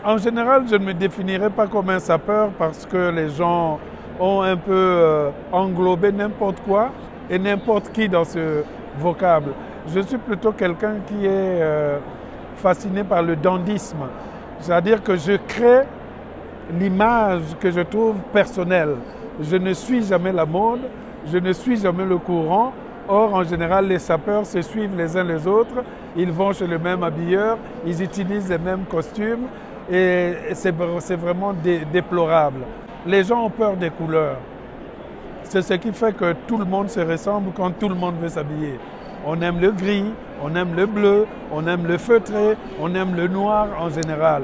En général, je ne me définirais pas comme un sapeur parce que les gens ont un peu englobé n'importe quoi et n'importe qui dans ce vocable. Je suis plutôt quelqu'un qui est fasciné par le dandysme, c'est-à-dire que je crée l'image que je trouve personnelle. Je ne suis jamais la mode, je ne suis jamais le courant. Or, en général, les sapeurs se suivent les uns les autres, ils vont chez le même habilleur, ils utilisent les mêmes costumes et c'est vraiment déplorable. Les gens ont peur des couleurs. C'est ce qui fait que tout le monde se ressemble quand tout le monde veut s'habiller. On aime le gris, on aime le bleu, on aime le feutré, on aime le noir en général.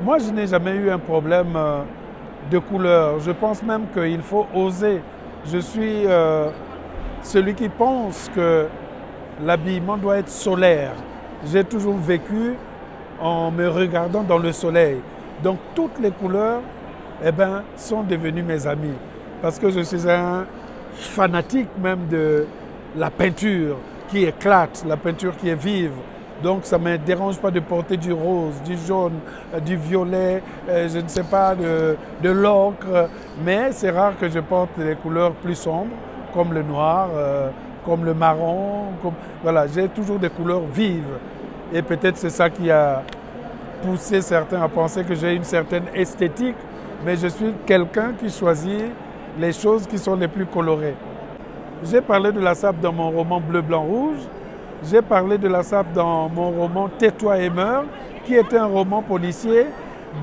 Moi, je n'ai jamais eu un problème de couleur. Je pense même qu'il faut oser. Je suis celui qui pense que l'habillement doit être solaire. J'ai toujours vécu en me regardant dans le soleil. Donc toutes les couleurs sont devenues mes amies. Parce que je suis un fanatique même de la peinture qui éclate, la peinture qui est vive. Donc ça ne me dérange pas de porter du rose, du jaune, du violet, je ne sais pas, de l'ocre. Mais c'est rare que je porte des couleurs plus sombres, comme le noir, comme le marron. Voilà, j'ai toujours des couleurs vives. Et peut-être c'est ça qui a poussé certains à penser que j'ai une certaine esthétique. Mais je suis quelqu'un qui choisit les choses qui sont les plus colorées. J'ai parlé de la sape dans mon roman Bleu, Blanc, Rouge. J'ai parlé de la sape dans mon roman Tais-toi et meurs, qui est un roman policier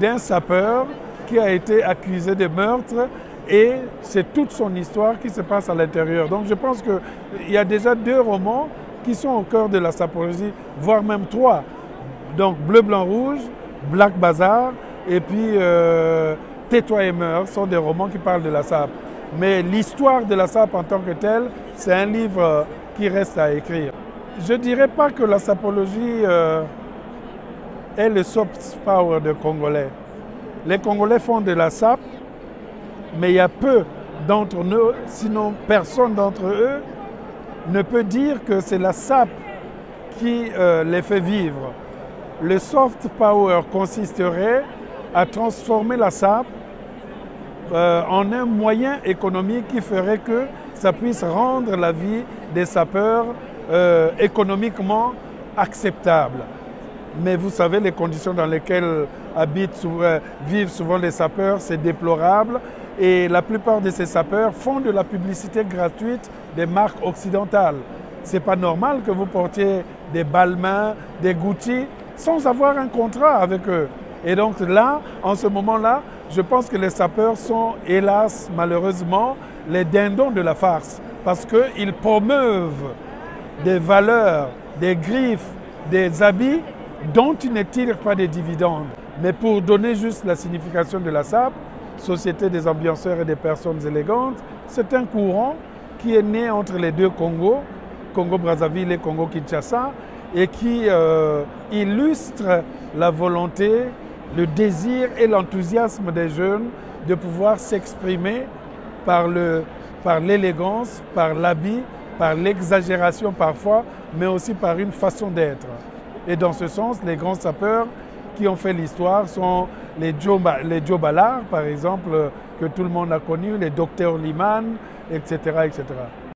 d'un sapeur qui a été accusé de meurtre et c'est toute son histoire qui se passe à l'intérieur. Donc je pense qu'il y a déjà 2 romans qui sont au cœur de la sapologie, voire même 3. Donc Bleu, Blanc, Rouge, Black Bazar et puis Tais-toi et meurs sont des romans qui parlent de la sape. Mais l'histoire de la sape en tant que telle, c'est un livre qui reste à écrire. Je ne dirais pas que la sapologie est le soft power des Congolais. Les Congolais font de la sape, mais il y a peu d'entre nous, sinon personne d'entre eux, ne peut dire que c'est la sape qui les fait vivre. Le soft power consisterait à transformer la sape en un moyen économique qui ferait que ça puisse rendre la vie des sapeurs économiquement acceptable. Mais vous savez, les conditions dans lesquelles vivent souvent les sapeurs, c'est déplorable. Et la plupart de ces sapeurs font de la publicité gratuite des marques occidentales. Ce n'est pas normal que vous portiez des Balmain, des Gucci, sans avoir un contrat avec eux. Et donc là, en ce moment-là, je pense que les sapeurs sont, hélas, malheureusement, les dindons de la farce. Parce qu'ils promeuvent des valeurs, des griffes, des habits dont ils ne tirent pas des dividendes. Mais pour donner juste la signification de la sape, Société des ambianceurs et des personnes élégantes, c'est un courant qui est né entre les 2 Congos, Congo-Brazzaville et Congo-Kinshasa, et qui illustre la volonté, le désir et l'enthousiasme des jeunes de pouvoir s'exprimer par l'élégance, par l'habit, par l'exagération parfois, mais aussi par une façon d'être. Et dans ce sens, les grands sapeurs qui ont fait l'histoire sont les Joe Ballard, par exemple, que tout le monde a connu, les docteurs Liman, etc., etc.